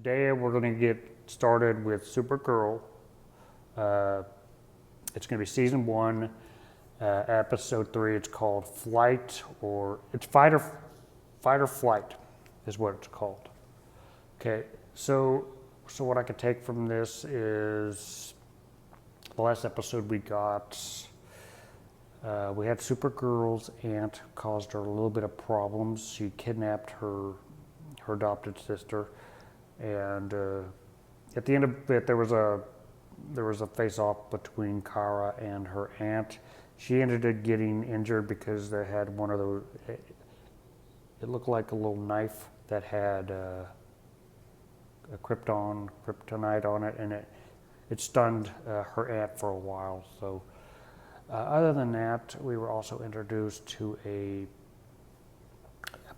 Today we're going to get started with Supergirl. It's going to be season 1, episode 3. It's called Fight or Flight is what it's called. Okay, so what I can take from this is the last episode we got. We had Supergirl's aunt caused her a little bit of problems. She kidnapped her adopted sister. And at the end of it, there was a face-off between Kara and her aunt. She ended up getting injured because they had one of those. It looked like a little knife that had a kryptonite on it, and it stunned her aunt for a while. So, other than that, we were also introduced to a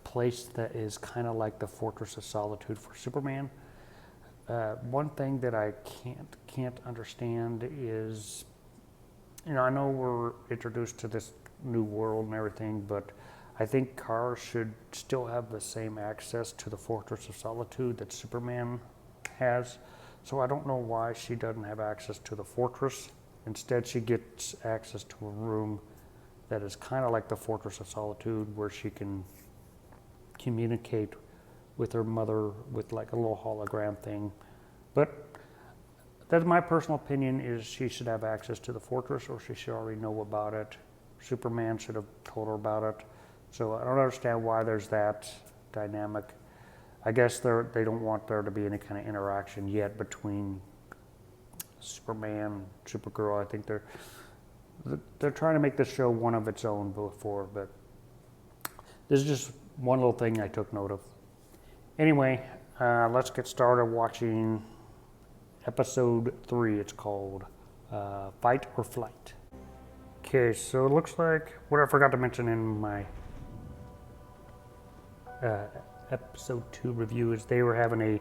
place that is kind of like the Fortress of Solitude for Superman. One thing that I can't understand is, I know we're introduced to this new world and everything, but I think Kara should still have the same access to the Fortress of Solitude that Superman has. So I don't know why she doesn't have access to the fortress. Instead, she gets access to a room that is kind of like the Fortress of Solitude, where she can communicate with her mother with like a little hologram thing. But that's my personal opinion, is she should have access to the fortress, or she should already know about it. Superman should have told her about it. So I don't understand why there's that dynamic. I guess they don't want there to be any kind of interaction yet between Superman, Supergirl. I think they're trying to make this show one of its own before, but this is just one little thing I took note of. Anyway, let's get started watching episode 3. It's called Fight or Flight. Okay, so it looks like what I forgot to mention in my episode 2 review is they were having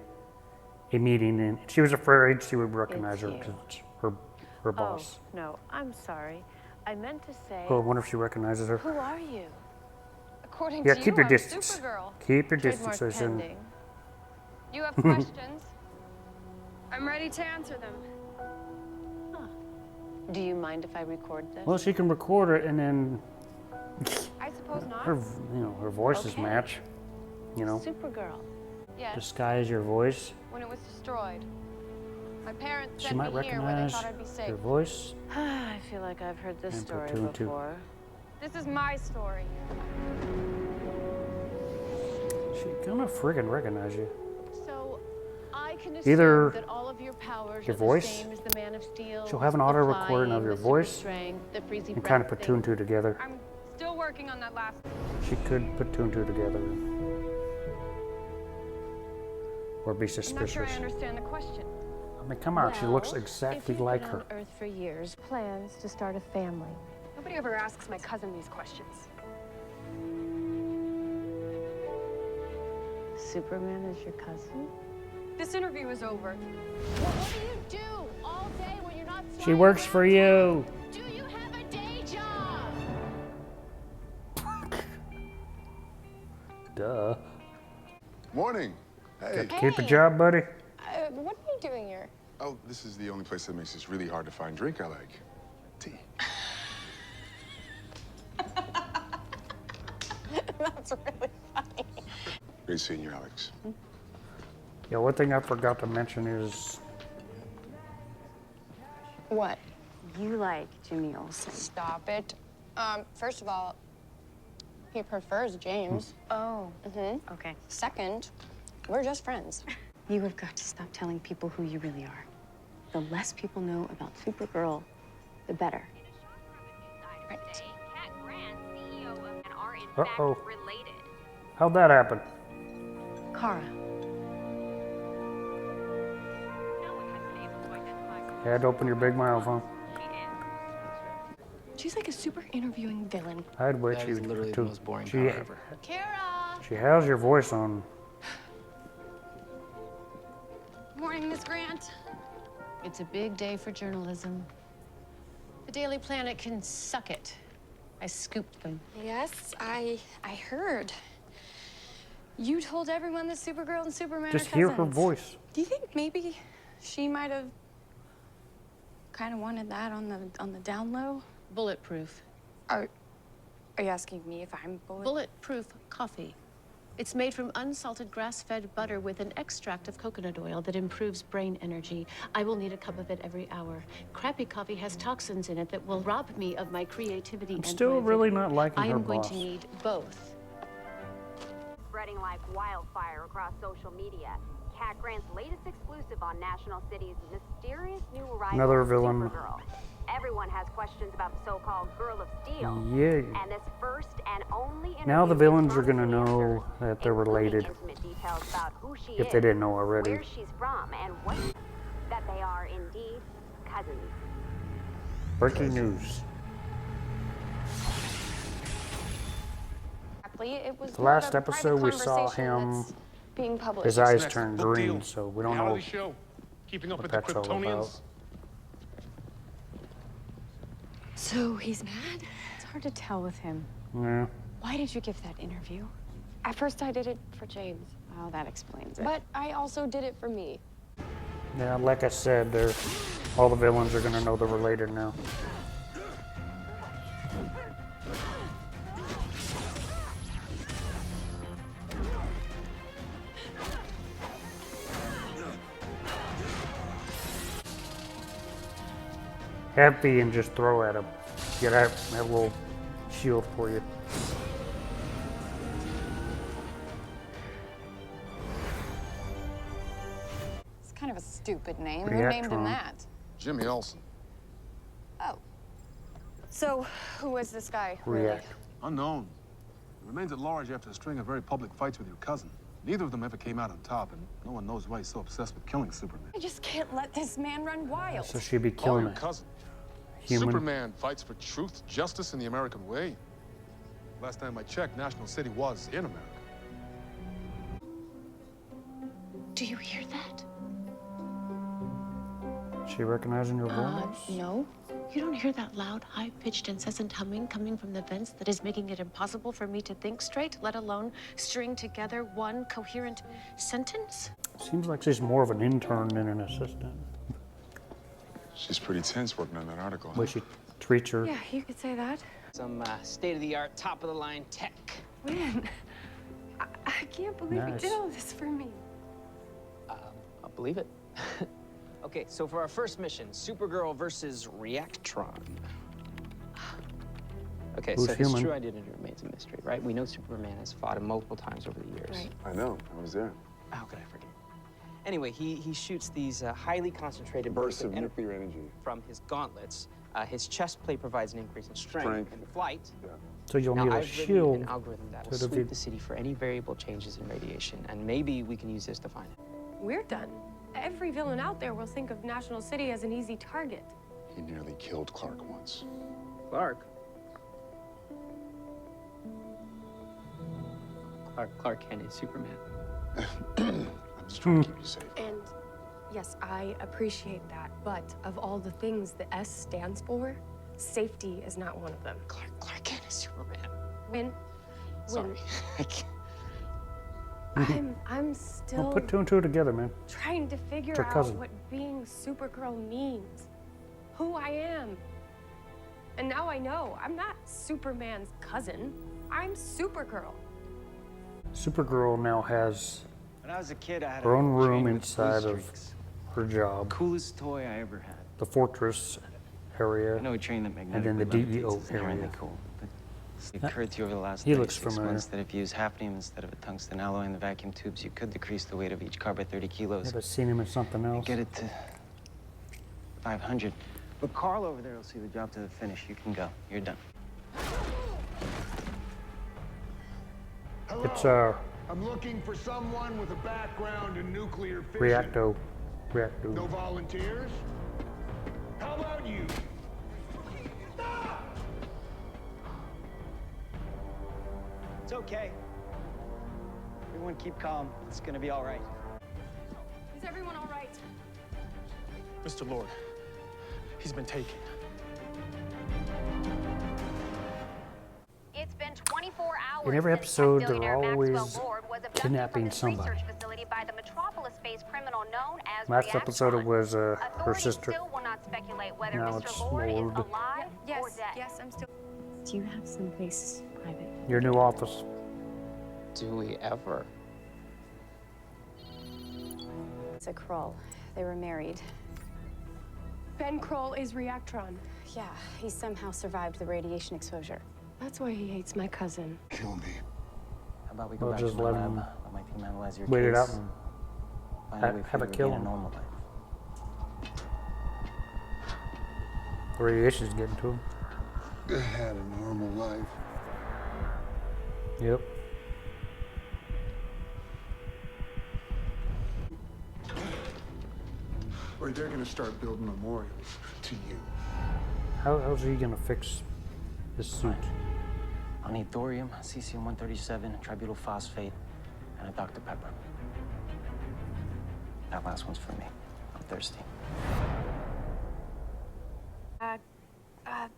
a meeting, and she was afraid she would recognize her because it's her boss. Oh, no, I'm sorry. I meant to say... Oh, I wonder if she recognizes her. Who are you? According Yeah, to keep you, your I'm distance. Supergirl. Keep your Trademark distances. And pending. You have questions? I'm ready to answer them. Do you mind if I record this? well, she can record it, and then I suppose not. her voices Okay. match. Supergirl. Yes, Disguise your voice. when it was destroyed. My parents She sent me might here where they recognize thought I'd be safe. your voice. I feel like I've heard this And story Platoon too. before. This is my story. She gonna friggin' recognize you. So, I can assume Either that all of your powers your are voice, the same as the Man of Steel. she'll have an the auto flying, recording of your the super voice strength, the freezy and kind of breath put 2 and thing. 2 together. I'm still working on that last. She could put 2 and 2 together. Or be I'm not sure suspicious. I understand the question. I mean, come on, she looks Well, exactly if you've like been her. on Earth for years, plans to start a family. Nobody ever asks my cousin these questions. Superman is your cousin? This interview is over. Well, what do you do all day when you're not She works for you. Do you have a day job? Duh. Morning. Hey. Keep a job, buddy. What are you doing here? Oh, this is the only place that makes this really hard to find drink I like. Tea. That's really funny. Great seeing you, Alex. Yeah, one thing I forgot to mention is What? You like Jimmy Olsen. Stop it. First of all, he prefers James. Oh, Mm-hmm. okay. Second, we're just friends. You have got to stop telling people who you really are. The less people know about Supergirl, the better. Right. uh-oh. How'd that happen? Kara, You had to open your big mouth, huh? She's like a super interviewing villain. I'd wait That she is would literally the too. most boring She, power ever. Kara! she has your voice on. Morning, Miss Grant. It's a big day for journalism. The Daily Planet can suck it. I scooped them. Yes, I heard. You told everyone that Supergirl and Superman Just are hear her cousins. voice. Do you think maybe she might have kind of wanted that on the down low? Bulletproof. Are you asking me if I'm Bulletproof coffee. It's made from unsalted grass-fed butter with an extract of coconut oil that improves brain energy. I will need a cup of it every hour. Crappy coffee has toxins in it that will rob me of my creativity and still my really vigor. not liking I her am going boss. to need both. Spreading like wildfire across social media. Cat Grant's latest exclusive on National City's mysterious new arrival, Another villain. Supergirl. Everyone has questions about the so-called Girl of Steel. Yeah. And this first and only interview Now the gives villains are honest gonna know answers, that they're including related. intimate details about who she If is, they didn't know already. where she's from, and what that they are indeed cousins. Breaking news. exactly? It was The more last of a episode we private saw conversation him, that's being published. his eyes Next, turned book green, deal. so we don't know Reality show. Keeping up what with the that's all Kryptonians. about. So he's mad? It's hard to tell with him. Yeah. Why did you give that interview? At first, I did it for James, Oh, that explains it. but I also did it for me. Yeah, like I said, all the villains are gonna know they're related now. Have B and just throw at him. Get that little shield for you. It's kind of a stupid name. Who named him Reactron. that? Jimmy Olsen. Oh. So, who was this guy, really? React. Unknown. Remains at large after a string of very public fights with your cousin. Neither of them ever came out on top, and no one knows why he's so obsessed with killing Superman. I just can't let this man run wild. So she'd be Oh, killing your it. cousin. Human. Superman fights for truth, justice, and the American way. Last time I checked, National City was in America. Do you hear that? She recognizing your voice? No. You don't hear that loud, high-pitched, incessant humming coming from the vents that is making it impossible for me to think straight, let alone string together one coherent sentence? Seems like she's more of an intern than an assistant. She's pretty tense working on that article. Way she treats her. Yeah, you could say that. Some state-of-the-art, top-of-the-line tech. Man, I can't believe Nice. you did all this for me. I'll believe it. Okay, so for our first mission, Supergirl versus Reactron. Okay, Who's so his human? true identity remains a mystery, right? We know Superman has fought him multiple times over the years. Right. I know. I was there. How could I forget? Anyway, he shoots these highly concentrated Bursts of energy nuclear energy. from his gauntlets. His chest plate provides an increase in strength and flight. Yeah. So you'll Now, need a I've written shield. an algorithm that will to defeat- sweep the city for any variable changes in radiation, and maybe we can use this to find it. We're done. Every villain out there will think of National City as an easy target. He nearly killed Clark once. Clark? Clark Kent is Superman. I'm just trying to keep you safe. And yes, I appreciate that. But of all the things the S stands for, safety is not one of them. Clark Kent is Superman. When Sorry. I'm still Well, put two and two together, man. trying to figure your out cousin. what being Supergirl means, who I am. And now I know I'm not Superman's cousin. I'm Supergirl. Supergirl now has When I was a kid, I had her a own room chain with inside blue of streaks. her job, Coolest toy I ever had. the fortress area. I know a train that And then the magnetically DEO levitates is inherently area. cool. But it occurred to you over the last He looks 36 familiar. months that if you use hafnium instead of a tungsten alloy in the vacuum tubes, you could decrease the weight of each car by 30 kilos. I've seen him in something else. Get it to 500. But Carl over there will see the job to the finish. You can go. You're done. It's I'm looking for someone with a background in nuclear fission. Reacto. No volunteers? How about you? It's okay. Everyone keep calm. It's gonna be all right. Is everyone all right? Mr. Lord, he's been taken. It's been 24 hours In every since episode, tech they're billionaire Maxwell always Lord was officially abducted from kidnapping this somebody. research facility by the Metropolis-based criminal known as Last episode it Reactron. was her Authorities sister. still will not speculate whether Now Mr. it's Lord is Lord. alive or Yes, dead. yes, I'm still. Do you have someplace private? Your new office. Do we ever? It's a Krull. They were married. Ben Kroll is Reactron. Yeah, he somehow survived the radiation exposure. That's why he hates my cousin. Kill me. How about we go We'll back just to my let lab? him Let my team analyze your wait it case. out and Find a way have for it you to kill regain a him. normal life. the radiation's getting to him. I had a normal life. Yep. Or they're gonna start building memorials to you. How's he gonna fix his suit? I'll need thorium, cesium-137, tributyl phosphate, and a Dr. Pepper. That last one's for me. I'm thirsty.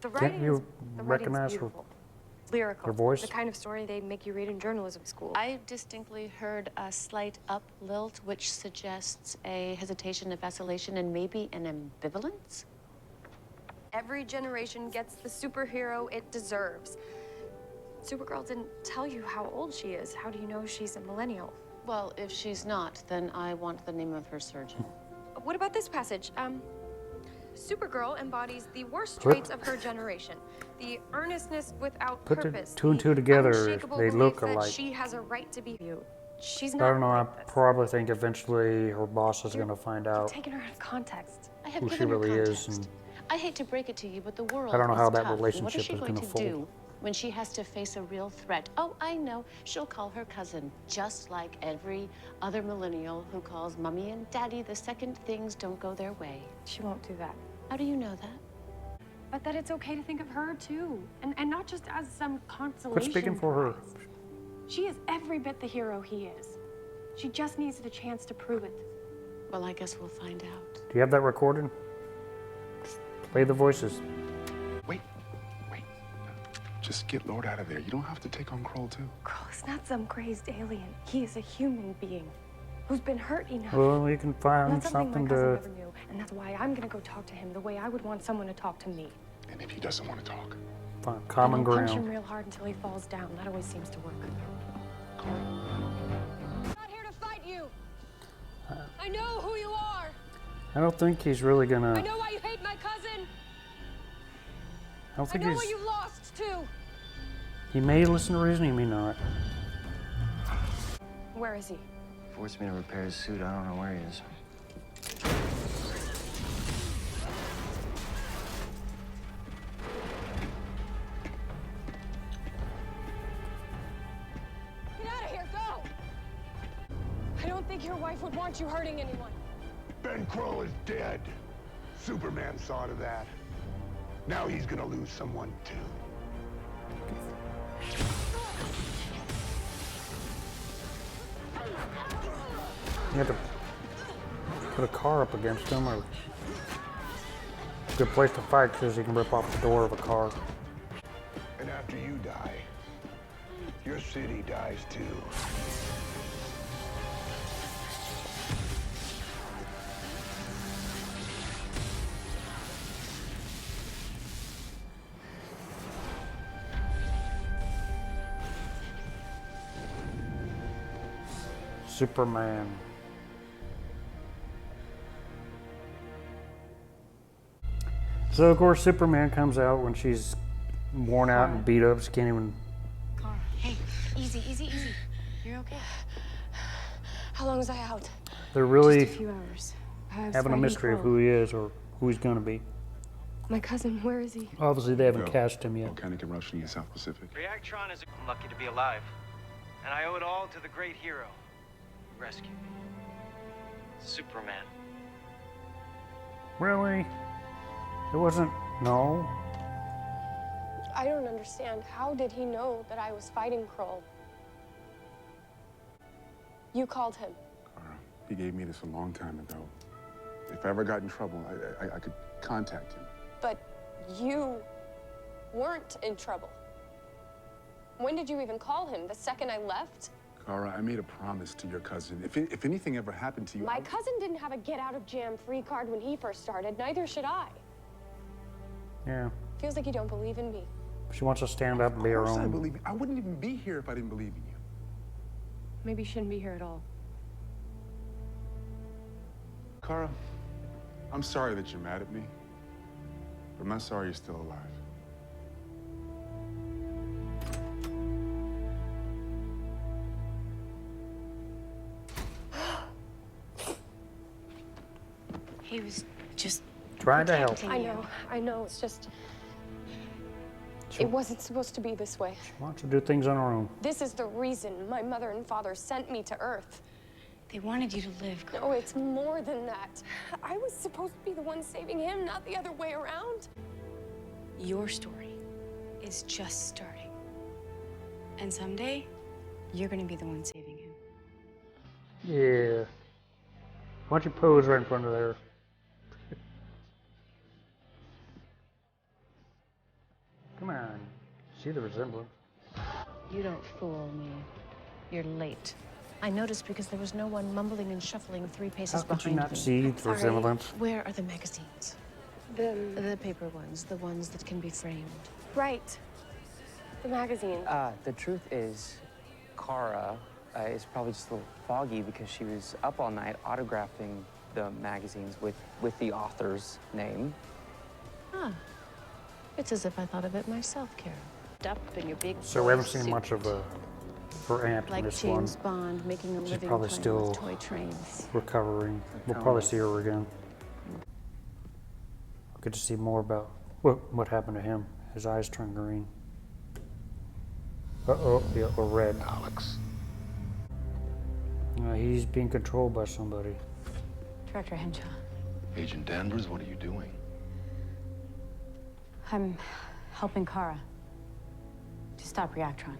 The Can't writing you is, the writing's recognize her, beautiful. Lyrical. her voice? The kind of story they make you read in journalism school. I distinctly heard a slight up lilt, which suggests a hesitation, a vacillation, and maybe an ambivalence. Every generation gets the superhero it deserves. Supergirl didn't tell you how old she is. How do you know she's a millennial? Well, if she's not, then I want the name of her surgeon. What about this passage? Supergirl embodies the worst What? traits of her generation. The earnestness without Put the purpose. two and the two together, unshakable they belief look that alike. she has a right to be you. She's I not don't know. I like this. probably think eventually her boss is You're- gonna find You're out taking her out of context. I have who she given her really is, context. and I hate to break it to you, but the world I don't know is how that tough. What relationship is she is going gonna to fold. do when she has to face a real threat? Oh, I know. She'll call her cousin, just like every other millennial who calls mommy and daddy the second things don't go their way. She won't do that. How do you know that? But that it's okay to think of her too, and not just as some consolation. quit speaking for her. prize. She is every bit the hero he is. She just needs the chance to prove it. Well, I guess we'll find out. Do you have that recorded? Play the voices. Wait. Just get Lord out of there. You don't have to take on Krull, too. Krull is not some crazed alien. He is a human being who's been hurt enough. Well, you can find That's something something my cousin to. never knew, and that's why I'm gonna go talk to him the way I would want someone to talk to me. And if he doesn't want to talk, Find common And I'll punch him ground. real hard until he falls down. That always seems to work. I'm not here to fight you. I know who you are. I don't think he's really I gonna. know why you hate my cousin. I don't I think know what he's. you lost too. He may listen to reason, he may not. Where is he? Forced me to repair his suit. I don't know where he is. Get out of here, go! I don't think your wife would want you hurting anyone. Ben Krull is dead. Superman saw to that. Now he's gonna lose someone too. You have to put a car up against him, or good place to fight because he can rip off the door of a car. And after you die, your city dies too. Superman. So of course Superman comes out when she's worn out and beat up. She can't even. Carl, hey, easy, easy, easy. You're okay. How long was I out? They're really Just a few hours. I was having a fighting mystery of Krull. who he is or who he's gonna be. My cousin, where is he? Obviously they haven't Go. cast him yet. Volcanic eruption in South Pacific. Reactron is lucky to be alive. And I owe it all to the great hero who rescued me. Superman. Really? It wasn't. No. I don't understand. How did he know that I was fighting Krull? You called him. He gave me this a long time ago. If I ever got in trouble, I could contact him. But you weren't in trouble. When did you even call him? The second I left? Kara, I made a promise to your cousin. If anything ever happened to you... My cousin didn't have a get-out-of-jam-free card when he first started. Neither should I. Yeah. Feels like you don't believe in me. She wants to stand up and be her Of course I own. believe you. I wouldn't even be here if I didn't believe in you. Maybe you shouldn't be here at all. Kara, I'm sorry that you're mad at me, but I'm not sorry you're still alive. He was just Trying to help. I know, it's just... It wasn't supposed to be this way. She wants to do things on her own. This is the reason my mother and father sent me to Earth. They wanted you to live. No, it's more than that. I was supposed to be the one saving him, not the other way around. Your story is just starting. And someday, you're gonna be the one saving him. Yeah. Why don't you pose right in front of there? Come on. See the resemblance. You don't fool me. You're late. I noticed because there was no one mumbling and shuffling 3 paces How could behind you not me. see the resemblance? Where are the magazines? The paper ones, the ones that can be framed. Right. The magazine. The truth is, Kara is probably just a little foggy because she was up all night autographing the magazines with the author's name. Ah. It's as if I thought of it myself, Kara. Up in your big So we haven't seen suit. much of her aunt in Like this one. James Bond making a She's living probably playing still with toy trains. recovering. We'll probably see her again. Good to see more about what happened to him. His eyes turned green. Uh-oh, yeah, or red. Alex. He's being controlled by somebody. Director Henshaw. Agent Danvers, what are you doing? I'm helping Kara to stop Reactron.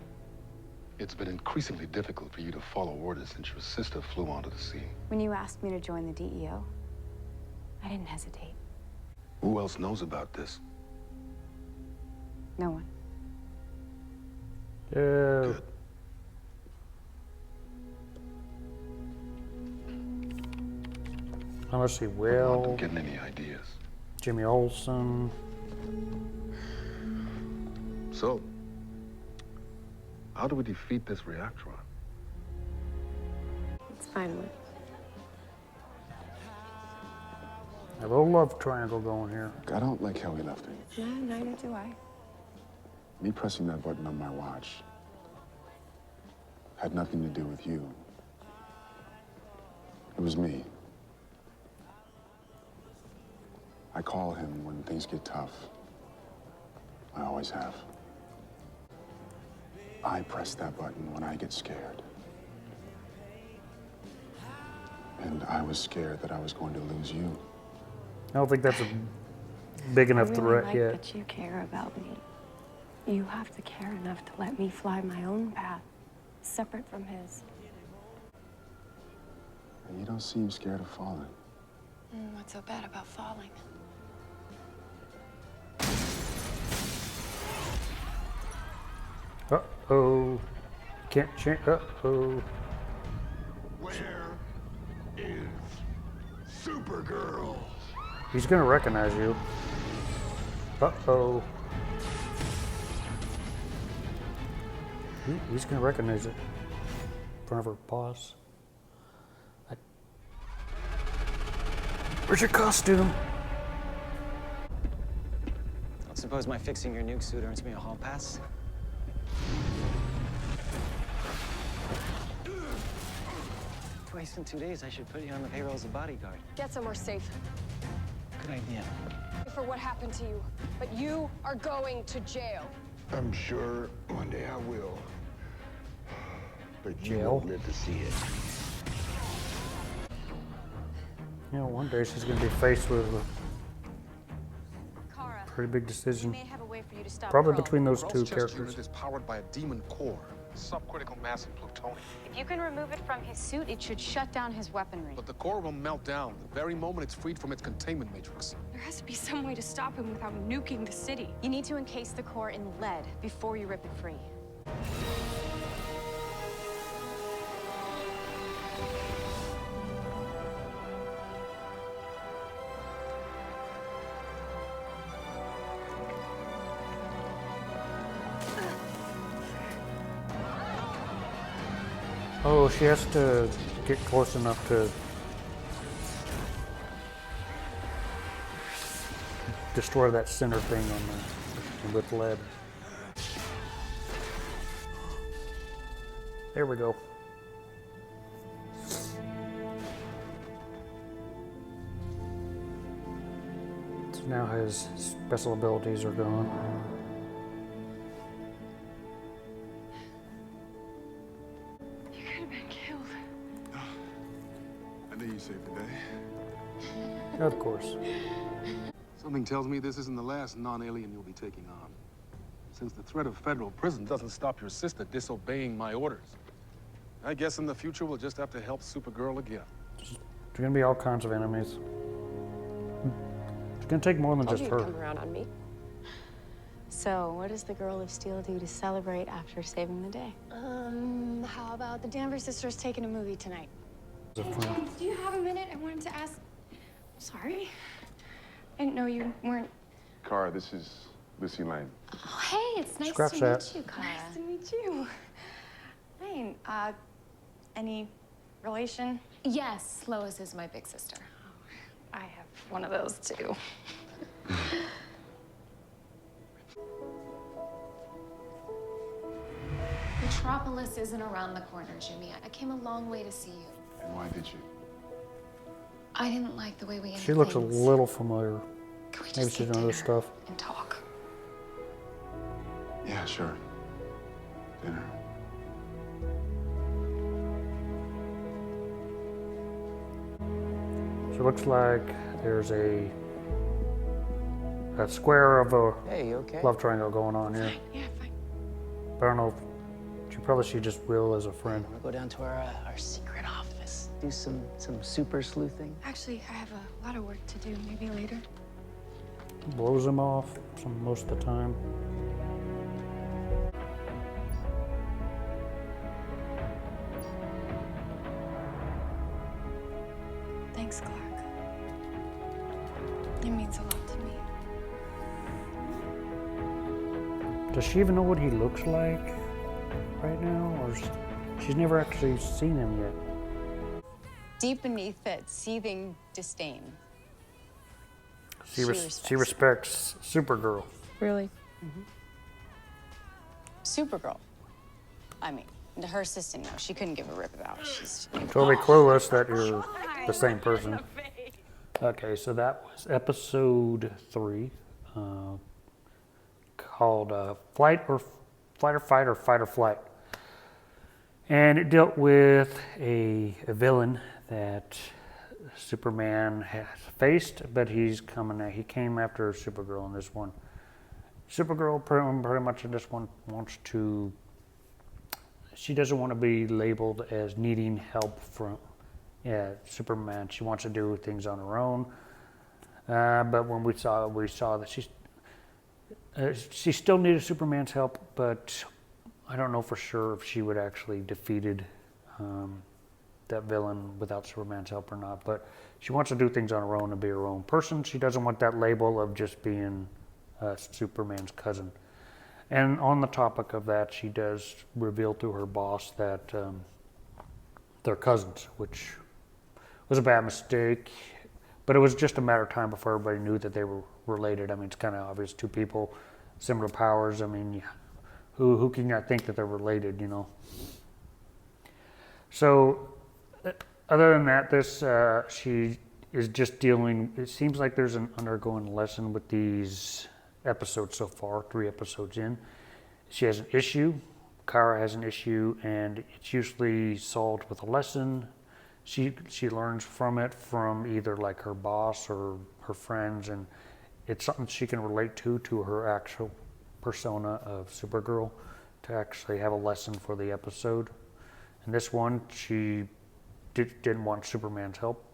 It's been increasingly difficult for you to follow orders since your sister flew onto the scene. When you asked me to join the DEO, I didn't hesitate. Who else knows about this? No one. Good. Unless he I'm will. not getting any ideas. Jimmy Olsen. So, how do we defeat this Reactron? It's fine. A little love triangle going here. I don't like how he left me. Yeah, neither do I. Me pressing that button on my watch had nothing to do with you. It was me. I call him when things get tough. I always have. I press that button when I get scared. And I was scared that I was going to lose you. I don't think that's a big enough I really threat like yet. that you care about me. You have to care enough to let me fly my own path, separate from his. And you don't seem scared of falling. What's so bad about falling? Uh-oh. Can't change. Uh-oh. Where is Supergirl? He's gonna recognize you. Uh-oh. He's gonna recognize it. In front of her boss. Where's your costume? Don't suppose my fixing your nuke suit earns me a hall pass? Twice in 2 days, I should put you on the payroll as a bodyguard. Get somewhere safe Good idea. for what happened to you. But you are going to jail. I'm sure one day I will. But you Jail? won't live to see it. You know, one day she's gonna be faced with a Kara, pretty big decision. may have a way for you to stop Probably Pearl. between those two Pearl's chest characters. unit is powered by a demon core, subcritical mass and plutonium. If you can remove it from his suit, it should shut down his weaponry. But the core will melt down the very moment it's freed from its containment matrix. There has to be some way to stop him without nuking the city. You need to encase the core in lead before you rip it free. So she has to get close enough to destroy that center thing on the with lead. There we go. So now his special abilities are gone. You could have been killed. I knew you saved the day. Of course. Something tells me this isn't the last non-alien you'll be taking on. Since the threat of federal prison doesn't stop your sister disobeying my orders. I guess in the future we'll just have to help Supergirl again. There's gonna be all kinds of enemies. It's gonna take more than just her. Come around on me. So, what does the Girl of Steel do to celebrate after saving the day? How about the Danvers sisters taking a movie tonight? As a friend. James, do you have a minute? I wanted to ask. Sorry. I didn't know you weren't. Kara, this is Lucy Lane. Oh, hey, it's nice Scratch to that. meet you, Kara. Nice to meet you. Lane, any relation? Yes, Lois is my big sister. I have one of those too. Metropolis isn't around the corner, Jimmy. I came a long way to see you. And why did you? I didn't like the way we ended She looks a things. little familiar. Can we Maybe just she's get done other dinner stuff. and talk? Yeah, sure. Dinner. So it looks like there's a square of a Hey, you okay? love triangle going on here. Yeah, fine. But I don't know if she probably see just Will as a friend. We'll go down to our secret office, do some super sleuthing. Actually, I have a lot of work to do. Maybe later. Blows him off most of the time. Thanks, Clark. It means a lot to me. Does she even know what he looks like right now? Or she's never actually seen him yet? Deep beneath that seething disdain. She respects Supergirl. Really? Supergirl. I mean, to her assistant, no, she couldn't give a rip about. She's Totally clueless that you're the same person. Okay, so that was episode 3, called Fight or Fight or Fight or Flight. And it dealt with a villain that Superman has faced, but he came after Supergirl in this one. Supergirl pretty much in this one she doesn't want to be labeled as needing help from Superman. She wants to do things on her own. But when we saw that she still needed Superman's help, but I don't know for sure if she would actually defeated that villain without Superman's help or not. But she wants to do things on her own and be her own person. She doesn't want that label of just being Superman's cousin. And on the topic of that, she does reveal to her boss that they're cousins, which was a bad mistake. But it was just a matter of time before everybody knew that they were related. I mean, it's kind of obvious. Two people, similar powers. I mean, who can not think that they're related, you know? So, other than that, she is just dealing. It seems like there's an undergoing lesson with these episodes so far, 3 episodes in. She has an issue, Kara has an issue, and it's usually solved with a lesson. She learns from it from either like her boss or her friends, and it's something she can relate to her actual persona of Supergirl to actually have a lesson for the episode. In this one, she didn't want Superman's help.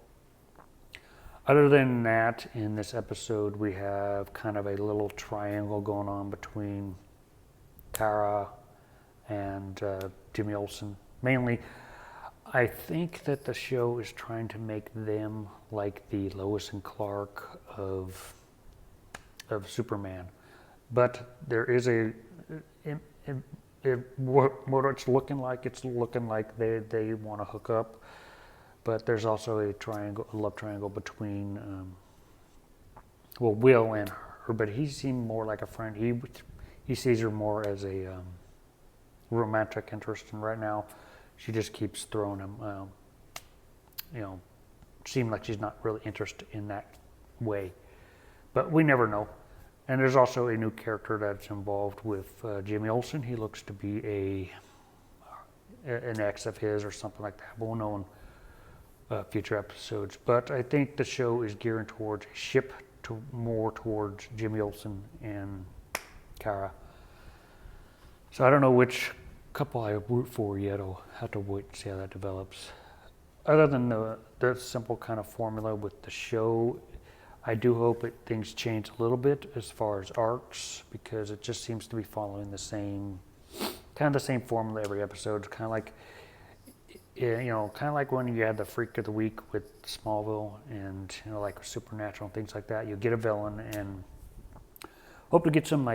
Other than that, in this episode, we have kind of a little triangle going on between Kara and Jimmy Olsen. Mainly, I think that the show is trying to make them like the Lois and Clark of what it's looking like they want to hook up, but there's also a love triangle between Will and her, but he seemed more like a friend. He sees her more as a romantic interest, and right now she just keeps throwing him, seem like she's not really interested in that way, but we never know. And there's also a new character that's involved with Jimmy Olsen. He looks to be an ex of his or something like that. We'll know in future episodes. But I think the show is gearing towards a ship more towards Jimmy Olsen and Kara. So I don't know which couple I root for yet. I'll have to wait and see how that develops. Other than the simple kind of formula with the show, I do hope things change a little bit as far as arcs, because it just seems to be following the same formula every episode. It's kind of like, when you had the Freak of the Week with Smallville, and like Supernatural and things like that. You get a villain, and hope to get some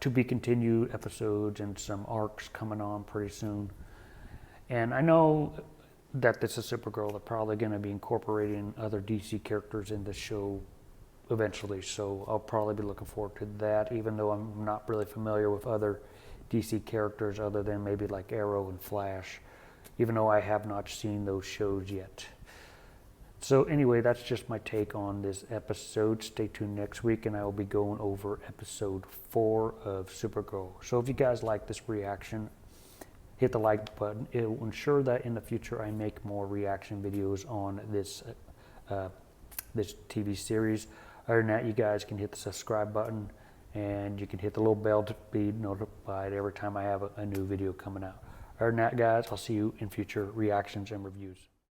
to be continued episodes and some arcs coming on pretty soon. And I know that this is Supergirl. They're probably going to be incorporating other DC characters in the show eventually, so I'll probably be looking forward to that, even though I'm not really familiar with other DC characters other than maybe like Arrow and Flash, even though I have not seen those shows yet. So anyway, that's just my take on this episode. Stay tuned next week, and I will be going over episode 4 of Supergirl. So if you guys like this reaction, hit the like button. It will ensure that in the future I make more reaction videos on this TV series. Other than that, you guys can hit the subscribe button, and you can hit the little bell to be notified every time I have a new video coming out. Other than that, guys, I'll see you in future reactions and reviews.